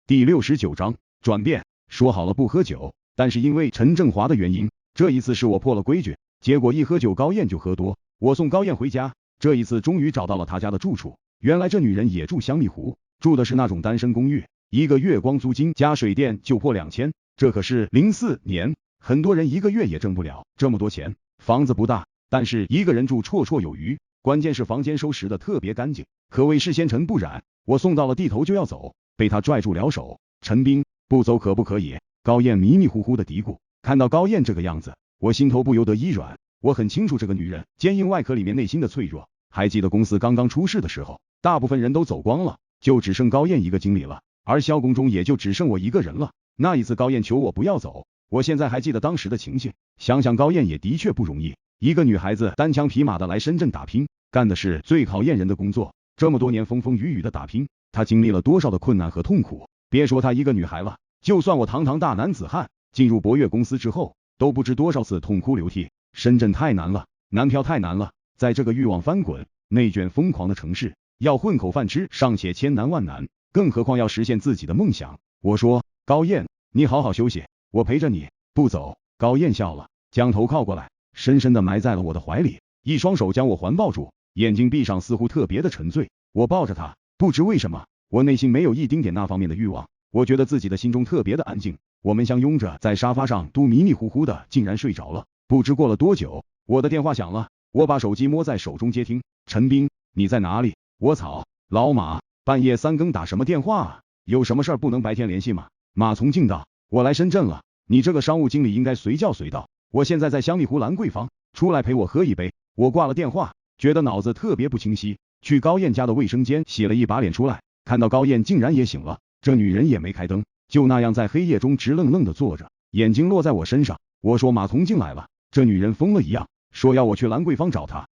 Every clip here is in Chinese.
第69章转变。说好了不喝酒，但是因为陈正华的原因，这一次是我破了规矩，结果一喝酒高燕就喝多。我送高燕回家，这一次终于找到了她家的住处。原来这女人也住香蜜湖，住的是那种单身公寓，一个月光租金加水电就破2000，这可是04年，很多人一个月也挣不了这么多钱。房子不大，但是一个人住绰绰有余，关键是房间收拾的特别干净，可谓视纤尘不染。我送到了地头就要走，被他拽住了手。陈斌，不走可不可以？高燕迷迷糊糊的嘀咕。看到高燕这个样子，我心头不由得一软。我很清楚这个女人坚硬外壳里面内心的脆弱。还记得公司刚刚出事的时候，大部分人都走光了，就只剩高燕一个经理了，而销工中也就只剩我一个人了。那一次高燕求我不要走，我现在还记得当时的情形。想想高燕也的确不容易，一个女孩子单枪匹马的来深圳打拼，干的是最考验人的工作，这么多年风风雨雨的打拼，她经历了多少的困难和痛苦。别说她一个女孩了，就算我堂堂大男子汉进入博越公司之后，都不知多少次痛哭流涕。深圳太难了，南漂太难了，在这个欲望翻滚、内卷疯狂的城市，要混口饭吃尚且千难万难，更何况要实现自己的梦想。我说，高燕，你好好休息，我陪着你，不走。高燕笑了，将头靠过来，深深的埋在了我的怀里，一双手将我环抱住，眼睛闭上，似乎特别的沉醉。我抱着她，不知为什么，我内心没有一丁点那方面的欲望，我觉得自己的心中特别的安静。我们相拥着在沙发上，都迷迷糊糊的，竟然睡着了。不知过了多久，我的电话响了，我把手机摸在手中接听。陈斌，你在哪里？我操，老马，半夜3更打什么电话啊？有什么事儿不能白天联系吗？马从敬道，我来深圳了，你这个商务经理应该随叫随到。我现在在香蜜湖兰桂坊，出来陪我喝一杯。我挂了电话，觉得脑子特别不清晰，去高燕家的卫生间洗了一把脸出来，看到高燕竟然也醒了，这女人也没开灯，就那样在黑夜中直愣愣的坐着，眼睛落在我身上。我说马从敬来了，这女人疯了一样，说要我去兰桂坊找她。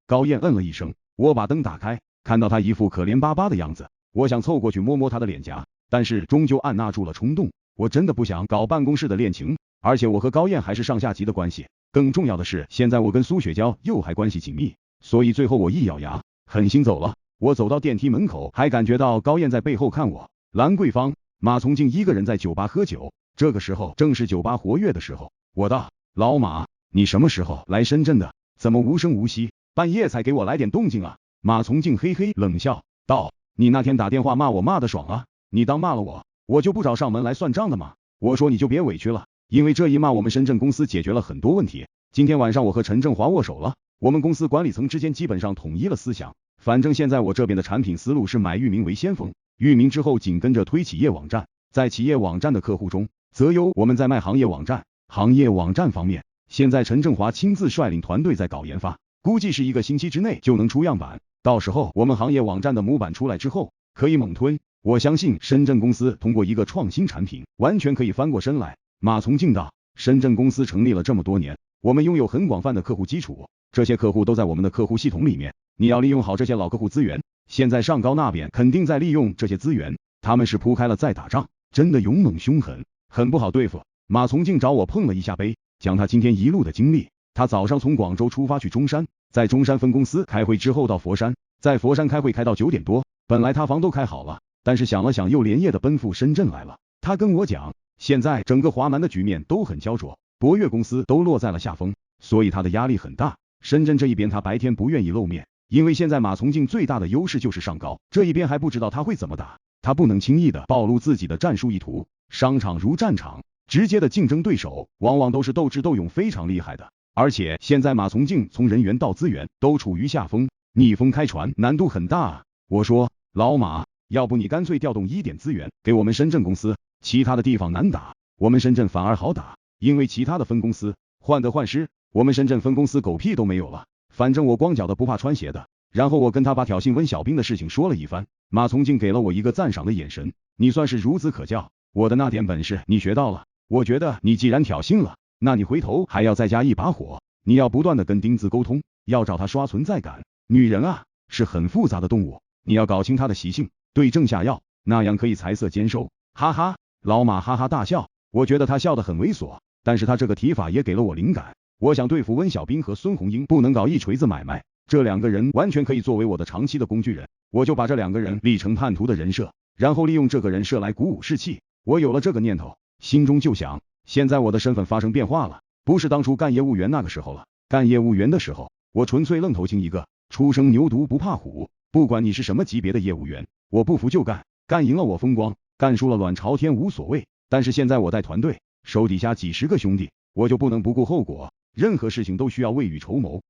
高燕嗯了一声。我把灯打开，看到她一副可怜巴巴的样子，我想凑过去摸摸她的脸颊，但是终究按捺住了冲动。我真的不想搞办公室的恋情，而且我和高燕还是上下级的关系，更重要的是现在我跟苏雪娇又还关系紧密，所以最后我一咬牙，狠心走了。我走到电梯门口，还感觉到高燕在背后看我。兰桂坊，马从敬一个人在酒吧喝酒，这个时候正是酒吧活跃的时候。我道，老马，你什么时候来深圳的？怎么无声无息，半夜才给我来点动静啊？马从敬嘿嘿冷笑道，你那天打电话骂我骂得爽啊，你当骂了我就不找上门来算账的吗？我说你就别委屈了，因为这一骂我们深圳公司解决了很多问题。今天晚上我和陈正华握手了，我们公司管理层之间基本上统一了思想，反正现在我这边的产品思路是买域名为先锋，域名之后紧跟着推企业网站，在企业网站的客户中，则由我们在卖行业网站。行业网站方面，现在陈正华亲自率领团队在搞研发，估计是1个星期之内就能出样板，到时候我们行业网站的模板出来之后，可以猛推。我相信深圳公司通过一个创新产品，完全可以翻过身来。马从敬道，深圳公司成立了这么多年，我们拥有很广泛的客户基础，这些客户都在我们的客户系统里面，你要利用好这些老客户资源。现在上高那边肯定在利用这些资源，他们是铺开了在打仗，真的勇猛凶狠，很不好对付。马从敬找我碰了一下杯，讲他今天一路的经历。他早上从广州出发去中山，在中山分公司开会之后到佛山，在佛山开会开到9点多，本来他房都开好了，但是想了想又连夜的奔赴深圳来了。他跟我讲，现在整个华南的局面都很焦灼，博越公司都落在了下风，所以他的压力很大。深圳这一边他白天不愿意露面，因为现在马从敬最大的优势就是上高，这一边还不知道他会怎么打，他不能轻易的暴露自己的战术意图。商场如战场，直接的竞争对手往往都是斗智斗勇非常厉害的，而且现在马从敬从人员到资源都处于下风，逆风开船难度很大啊。我说，老马，要不你干脆调动1点资源给我们深圳公司，其他的地方难打，我们深圳反而好打，因为其他的分公司患得患失，我们深圳分公司狗屁都没有了，反正我光脚的不怕穿鞋的。然后我跟他把挑衅温小兵的事情说了一番，马从敬给了我一个赞赏的眼神，你算是孺子可教，我的那点本事你学到了，我觉得你既然挑衅了，那你回头还要再加一把火，你要不断的跟丁子沟通，要找他刷存在感。女人啊，是很复杂的动物，你要搞清她的习性，对症下药，那样可以财色兼收。哈哈，老马哈哈大笑，我觉得他笑得很猥琐，但是他这个提法也给了我灵感。我想对付温小兵和孙红英，不能搞一锤子买卖，这2个人完全可以作为我的长期的工具人，我就把这2个人立成叛徒的人设，然后利用这个人设来鼓舞士气。我有了这个念头，心中就想，现在我的身份发生变化了，不是当初干业务员那个时候了。干业务员的时候，我纯粹愣头青一个，初生牛犊不怕虎，不管你是什么级别的业务员，我不服就干，干赢了我风光，干输了卵朝天无所谓。但是现在我带团队，手底下几十个兄弟，我就不能不顾后果，任何事情都需要未雨绸缪。